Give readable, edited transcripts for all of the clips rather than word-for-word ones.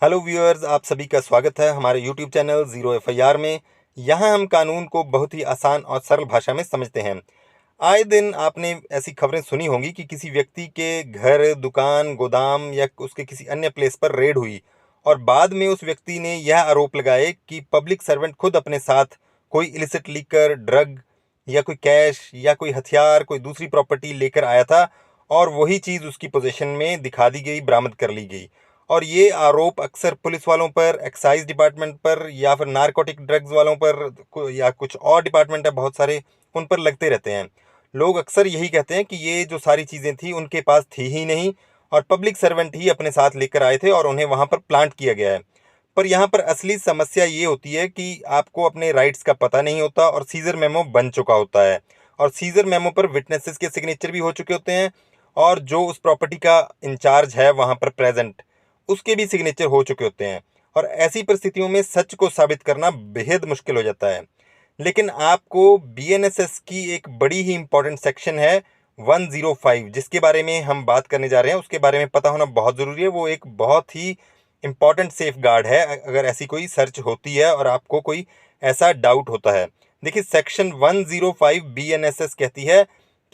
Hello viewers, आप सभी का स्वागत है हमारे यूट्यूब चैनल ज़ीरो एफआईआर में। यहाँ हम कानून को बहुत ही आसान और सरल भाषा में समझते हैं। आए दिन आपने ऐसी खबरें सुनी होंगी कि किसी व्यक्ति के घर, दुकान, गोदाम या उसके किसी अन्य प्लेस पर रेड हुई और बाद में उस व्यक्ति ने यह आरोप लगाए कि पब्लिक सर्वेंट खुद अपने साथ कोई इलिसिट लीकर, ड्रग या कोई कैश या कोई हथियार, कोई दूसरी प्रॉपर्टी लेकर आया था और वही चीज़ उसकी पोजीशन में दिखा दी गई, बरामद कर ली गई। और ये आरोप अक्सर पुलिस वालों पर, एक्साइज डिपार्टमेंट पर या फिर नारकोटिक ड्रग्स वालों पर या कुछ और डिपार्टमेंट है बहुत सारे, उन पर लगते रहते हैं। लोग अक्सर यही कहते हैं कि ये जो सारी चीज़ें थी उनके पास थी ही नहीं और पब्लिक सर्वेंट ही अपने साथ लेकर आए थे और उन्हें वहाँ पर प्लांट किया गया है। पर यहाँ पर असली समस्या ये होती है कि आपको अपने राइट्स का पता नहीं होता और सीजर मेमो बन चुका होता है और सीजर मेमो पर विटनेसेस के सिग्नेचर भी हो चुके होते हैं और जो उस प्रॉपर्टी का इंचार्ज है वहाँ पर प्रेजेंट, उसके भी सिग्नेचर हो चुके होते हैं। और ऐसी परिस्थितियों में सच को साबित करना बेहद मुश्किल हो जाता है। लेकिन आपको बीएनएसएस की एक बड़ी ही इंपॉर्टेंट सेक्शन है 105, जिसके बारे में हम बात करने जा रहे हैं, उसके बारे में पता होना बहुत ज़रूरी है। वो एक बहुत ही इंपॉर्टेंट सेफ गार्ड है अगर ऐसी कोई सर्च होती है और आपको कोई ऐसा डाउट होता है। देखिए, सेक्शन 105 बीएनएसएस कहती है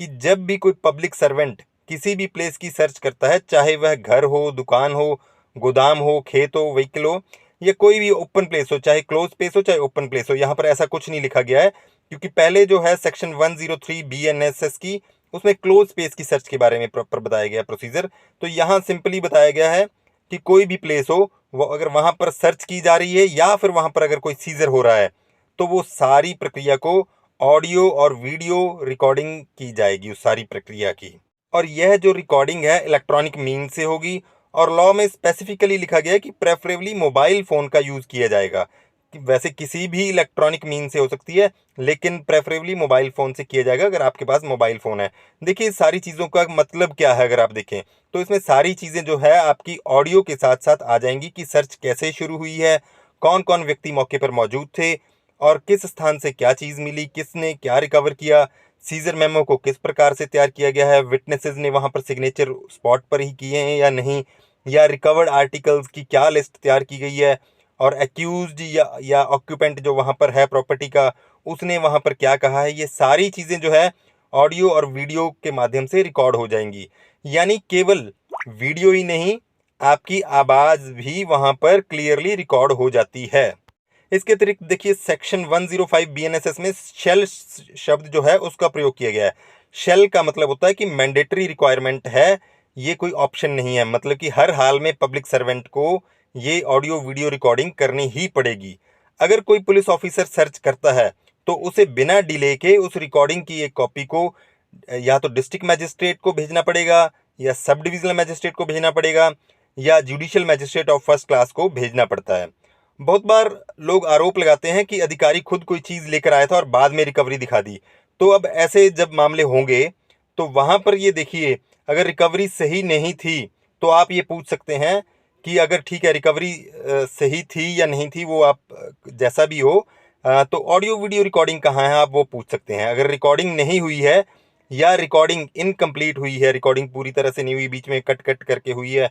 कि जब भी कोई पब्लिक सर्वेंट किसी भी प्लेस की सर्च करता है, चाहे वह घर हो, दुकान हो, गोदाम हो, खेत हो, व्हीकल हो या कोई भी ओपन प्लेस हो, चाहे क्लोज स्पेस हो चाहे ओपन प्लेस हो, यहाँ पर ऐसा कुछ नहीं लिखा गया है क्योंकि पहले जो है सेक्शन 103 बीएनएसएस की, उसमें क्लोज स्पेस की सर्च के बारे में प्रॉपर बताया गया प्रोसीजर। तो यहाँ सिंपली बताया गया है कि कोई भी प्लेस हो, वो अगर वहाँ पर सर्च की जा रही है या फिर वहाँ पर अगर कोई सीजर हो रहा है तो वो सारी प्रक्रिया को ऑडियो और वीडियो रिकॉर्डिंग की जाएगी उस सारी प्रक्रिया की। और यह जो रिकॉर्डिंग है इलेक्ट्रॉनिक मीन से होगी और लॉ में स्पेसिफिकली लिखा गया है कि प्रेफरेबली मोबाइल फ़ोन का यूज़ किया जाएगा। वैसे किसी भी इलेक्ट्रॉनिक मीन से हो सकती है, लेकिन प्रेफरेबली मोबाइल फ़ोन से किया जाएगा अगर आपके पास मोबाइल फ़ोन है। देखिए, सारी चीज़ों का मतलब क्या है अगर आप देखें तो इसमें सारी चीज़ें जो है आपकी ऑडियो के साथ साथ आ जाएंगी कि सर्च कैसे शुरू हुई है, कौन कौन व्यक्ति मौके पर मौजूद थे और किस स्थान से क्या चीज़ मिली, किसने क्या रिकवर किया, सीजर मेमो को किस प्रकार से तैयार किया गया है, विटनेसेस ने वहाँ पर सिग्नेचर स्पॉट पर ही किए हैं या नहीं, या रिकवर्ड आर्टिकल्स की क्या लिस्ट तैयार की गई है और एक्यूज्ड या ऑक्यूपेंट जो वहाँ पर है प्रॉपर्टी का, उसने वहाँ पर क्या कहा है। ये सारी चीज़ें जो है ऑडियो और वीडियो के माध्यम से रिकॉर्ड हो जाएंगी। यानी केवल वीडियो ही नहीं, आपकी आवाज़ भी वहाँ पर क्लियरली रिकॉर्ड हो जाती है। इसके अतिरिक्त देखिए, सेक्शन 105 बीएनएसएस में शेल शब्द जो है उसका प्रयोग किया गया है। शेल का मतलब होता है कि मैंडेटरी रिक्वायरमेंट है, ये कोई ऑप्शन नहीं है। मतलब कि हर हाल में पब्लिक सर्वेंट को ये ऑडियो वीडियो रिकॉर्डिंग करनी ही पड़ेगी। अगर कोई पुलिस ऑफिसर सर्च करता है तो उसे बिना डिले के उस रिकॉर्डिंग की एक कॉपी को या तो डिस्ट्रिक्ट मैजिस्ट्रेट को भेजना पड़ेगा या सब डिविजनल मैजिस्ट्रेट को भेजना पड़ेगा या judicial magistrate of first class को भेजना पड़ता है। बहुत बार लोग आरोप लगाते हैं कि अधिकारी खुद कोई चीज़ लेकर आया था और बाद में रिकवरी दिखा दी। तो अब ऐसे जब मामले होंगे तो वहाँ पर ये देखिए, अगर रिकवरी सही नहीं थी तो आप ये पूछ सकते हैं कि अगर ठीक है रिकवरी सही थी या नहीं थी, वो आप जैसा भी हो, तो ऑडियो वीडियो रिकॉर्डिंग कहाँ है आप वो पूछ सकते हैं। अगर रिकॉर्डिंग नहीं हुई है या रिकॉर्डिंग इनकम्प्लीट हुई है, रिकॉर्डिंग पूरी तरह से नहीं हुई, बीच में कट कट करके हुई है,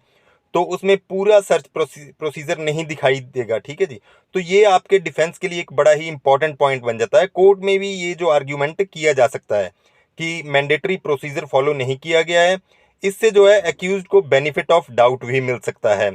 तो उसमें पूरा सर्च प्रोसीजर नहीं दिखाई देगा। ठीक है जी। तो ये आपके डिफेंस के लिए एक बड़ा ही इंपॉर्टेंट पॉइंट बन जाता है। कोर्ट में भी ये जो आर्ग्यूमेंट किया जा सकता है कि मैंडेटरी प्रोसीजर फॉलो नहीं किया गया है, इससे जो है एक्यूज्ड को बेनिफिट ऑफ डाउट भी मिल सकता है।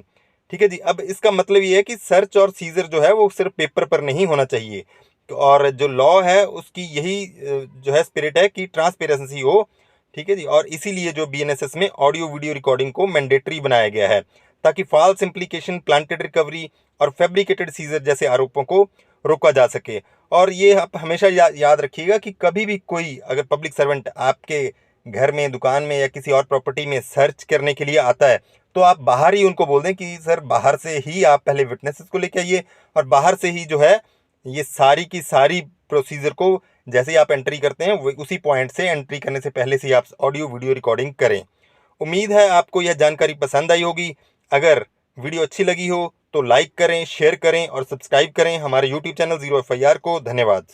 ठीक है जी। अब इसका मतलब ये है कि सर्च और सीजर जो है वो सिर्फ पेपर पर नहीं होना चाहिए और जो लॉ है उसकी यही जो है स्पिरिट है कि ट्रांसपेरेंसी हो। ठीक है जी। और इसीलिए जो बीएनएसएस में ऑडियो वीडियो रिकॉर्डिंग को मैंडेटरी बनाया गया है ताकि फॉल्स इम्प्लीकेशन, प्लांटेड रिकवरी और फैब्रिकेटेड सीजर जैसे आरोपों को रोका जा सके। और ये आप हमेशा याद रखिएगा कि कभी भी कोई अगर पब्लिक सर्वेंट आपके घर में, दुकान में या किसी और प्रॉपर्टी में सर्च करने के लिए आता है तो आप बाहर ही उनको बोल दें कि सर बाहर से ही आप पहले विटनेसेस को लेके आइए और बाहर से ही जो है ये सारी की सारी प्रोसीजर को जैसे ही आप एंट्री करते हैं उसी पॉइंट से एंट्री करने से पहले से ही आप ऑडियो वीडियो रिकॉर्डिंग करें। उम्मीद है आपको यह जानकारी पसंद आई होगी। अगर वीडियो अच्छी लगी हो तो लाइक करें, शेयर करें और सब्सक्राइब करें हमारे यूट्यूब चैनल ज़ीरो एफआईआर को। धन्यवाद।